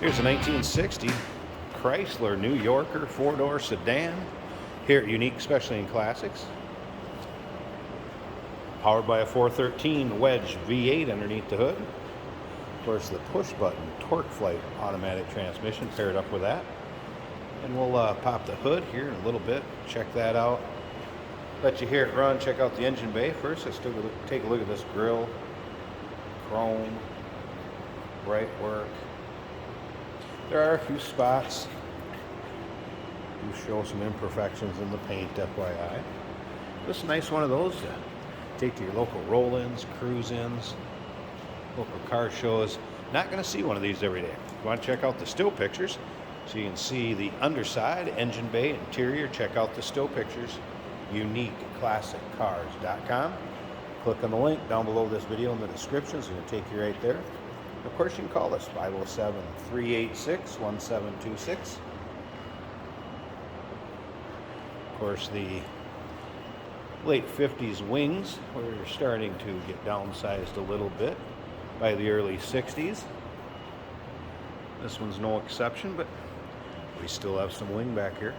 Here's a 1960 Chrysler New Yorker four-door sedan here at Unique Specialty and Classics. Powered by a 413 wedge V8 underneath the hood. Of course, the push-button torque flight automatic transmission paired up with that. And we'll pop the hood here in a little bit. Check that out. Let you hear it run. Check out the engine bay first. Let's take a look at this grille. Chrome. Bright work. There are a few spots. Do show some imperfections in the paint, FYI. This is a nice one of those to take to your local roll-ins, cruise-ins, local car shows. Not going to see one of these every day. If you want to check out the still pictures, so you can see the underside, engine bay, interior, check out the still pictures, uniqueclassiccars.com. Click on the link down below this video in the description, so it'll take you right there. Of course, you can call us 507-386-1726. Of course, the late 50s wings were starting to get downsized a little bit by the early 60s. This one's no exception, but we still have some wing back here.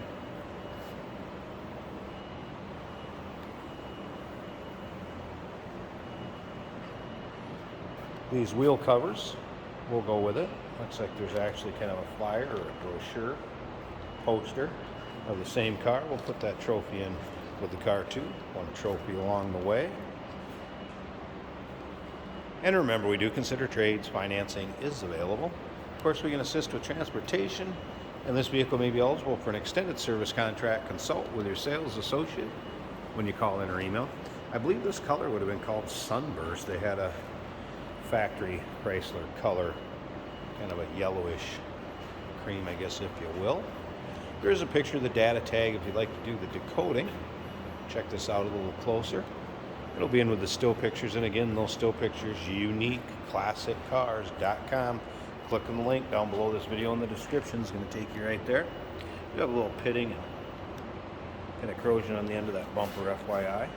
These wheel covers will go with it. Looks like there's actually kind of a flyer or a brochure poster of the same car. We'll put that trophy in with the car too. One trophy along the way. And remember, we do consider trades. Financing is available. Of course, we can assist with transportation, and this vehicle may be eligible for an extended service contract. Consult with your sales associate when you call in or email. I believe this color would have been called Sunburst. They had a factory Chrysler color, kind of a yellowish cream, I guess, if you will. Here's a picture of the data tag if you'd like to do the decoding. Check this out a little closer. It'll be in with the still pictures, and again, those still pictures, uniqueclassiccars.com. Click on the link down below this video in the description. It's going to take you right there. You have a little pitting and kind of corrosion on the end of that bumper, FYI.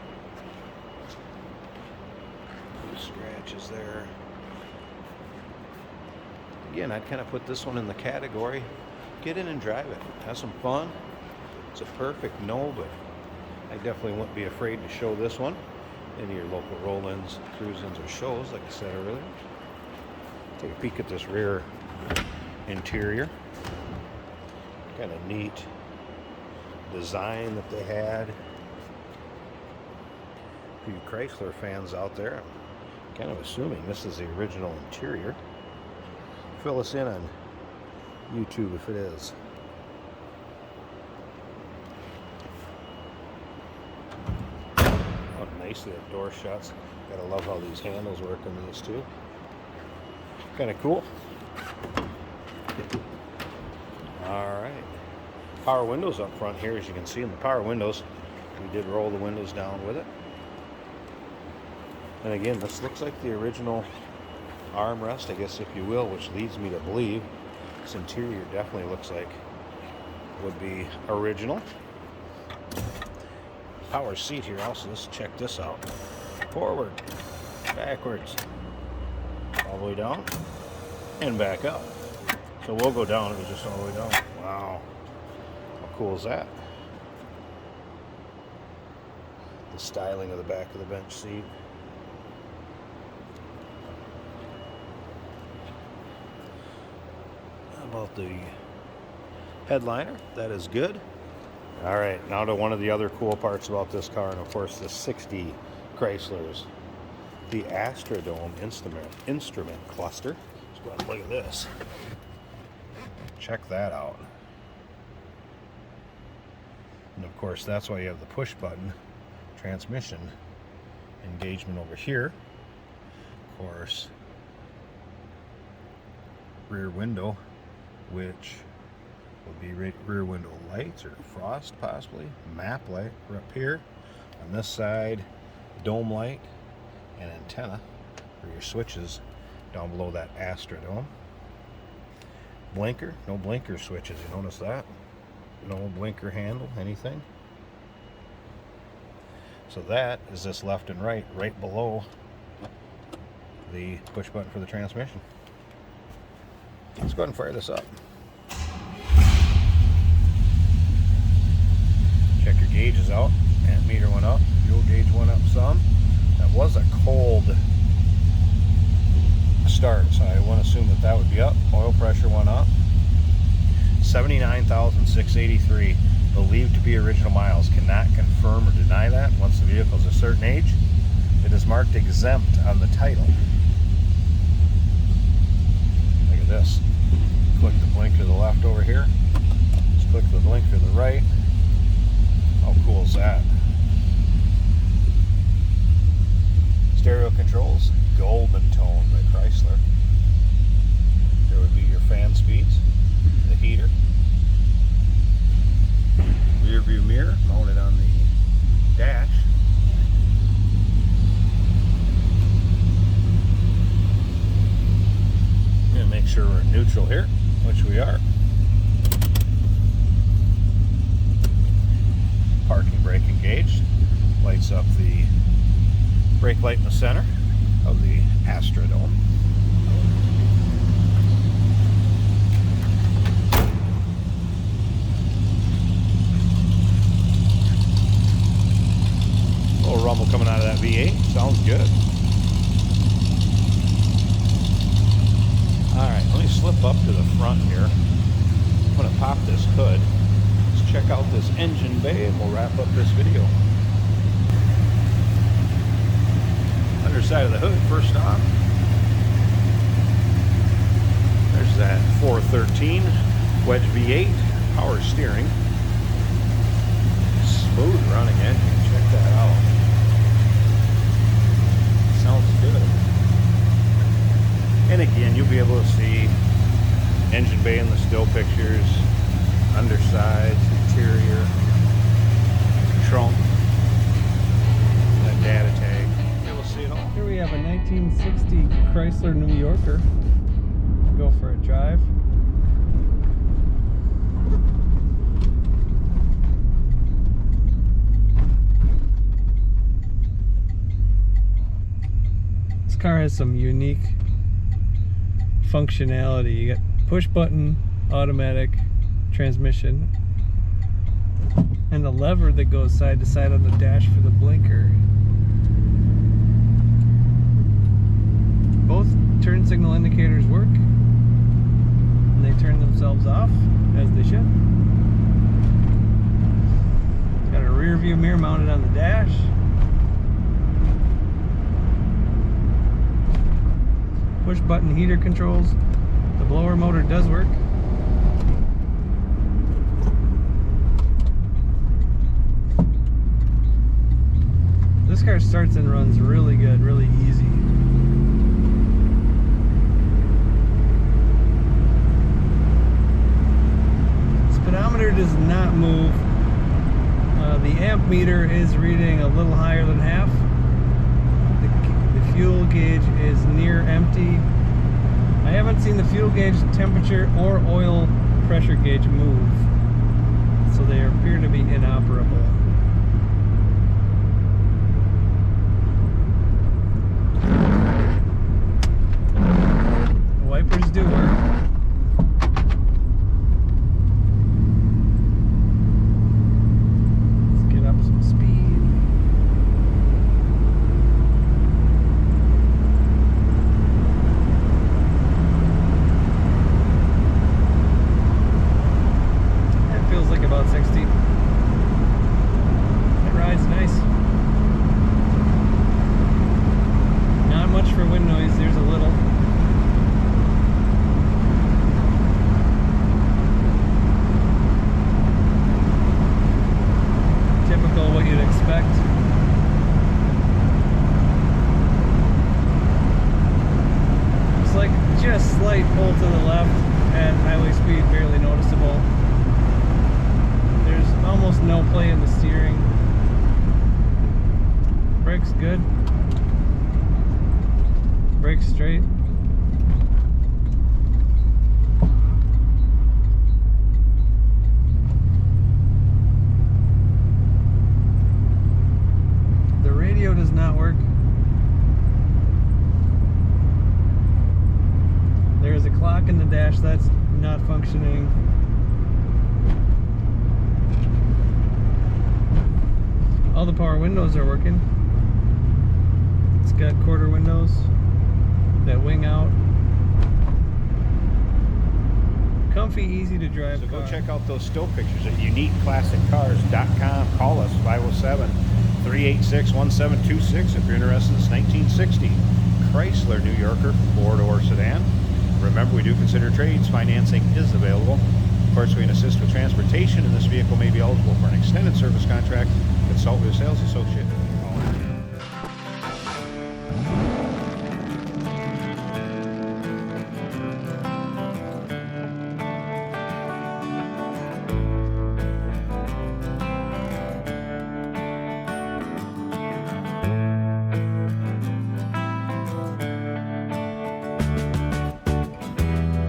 Scratches there. Again, I'd kind of put this one in the category, get in and drive it, have some fun. It's a perfect no, but I definitely wouldn't be afraid to show this one in your local roll-ins, cruise-ins, or shows, like I said earlier. Take a peek at this rear interior. Kind of neat design that they had. A few Chrysler fans out there, kind of assuming this is the original interior. Fill us in on YouTube if it is. Oh, nicely that door shuts. Gotta love how these handles work on these too. Kind of cool. Alright. Power windows up front here, as you can see in the power windows. We did roll the windows down with it. And again, this looks like the original armrest, I guess, if you will, which leads me to believe this interior definitely looks like would be original. Power seat here also. Let's check this out. Forward, backwards, all the way down, and back up. So we'll go down, it was just all the way down. Wow. How cool is that? The styling of the back of the bench seat. About the headliner, that is good. All right, now to one of the other cool parts about this car, and of course the 60 Chryslers, the Astrodome instrument cluster. Let's go ahead and look at this. Check that out. And of course, that's why you have the push button transmission engagement over here. Of course, rear window, which will be rear window lights or frost, possibly map light up here. On this side, dome light and antenna for your switches down below that Astrodome. Blinker, no blinker switches, you notice that? No blinker handle, anything. So that is this left and right below the push button for the transmission. Let's go ahead and fire this up. Check your gauges out. And meter went up. Fuel gauge went up some. That was a cold start, so I want to assume that that would be up. Oil pressure went up. 79,683, believed to be original miles. Cannot confirm or deny that. Once the vehicle is a certain age, it is marked exempt on the title. Look at this. Click the blink to the left over here. Just click the blink to the right. How cool is that? Stereo controls, golden tone by Chrysler. There would be your fan speeds, the heater, rear view mirror mounted on the dash. I'm going to make sure we're in neutral here, which we are. Parking brake engaged. Lights up the brake light in the center of the Astrodome. A little rumble coming out of that V8. Sounds good. Alright, let me slip up to the front here. I'm going to pop this hood. Let's check out this engine bay and we'll wrap up this video. Underside of the hood, first off. There's that 413 wedge V8 power steering. Smooth running engine. Check that out. Sounds good. And again, you'll be able to see engine bay in the still pictures, undersides, interior, trunk, that data tag. You'll see it all. Here we have a 1960 Chrysler New Yorker. Go for a drive. This car has some unique functionality. You got push button automatic transmission and a lever that goes side to side on the dash for the blinker. Both turn signal indicators work and they turn themselves off as they should. It's got a rear view mirror mounted on the dash. Push button heater controls. The blower motor does work. This car starts and runs really good, really easy. Speedometer does not move. The amp meter is reading a little higher than half. The fuel gauge is near empty. I haven't seen the fuel gauge temperature or oil pressure gauge move, so they appear to be inoperable. The wipers do work. Let's get up some speed. About 60. It rides nice. Not much for wind noise, there's a little. Typical what you'd expect. It's like just slight pull to the left at highway speed, barely noticeable. Almost no play in the steering. Brakes good. Brakes straight. The radio does not work. There is a clock in the dash, that's not functioning. All the power windows are working. It's got quarter windows that wing out. Comfy, easy to drive So car. go check out those still pictures at uniqueclassiccars.com. Call us 507-386-1726 if you're interested in this 1960 Chrysler New Yorker 4-door sedan. Remember, we do consider trades. Financing is available. Of course, we can assist with transportation, and this vehicle may be eligible for an extended service contract. Consult with a sales associate.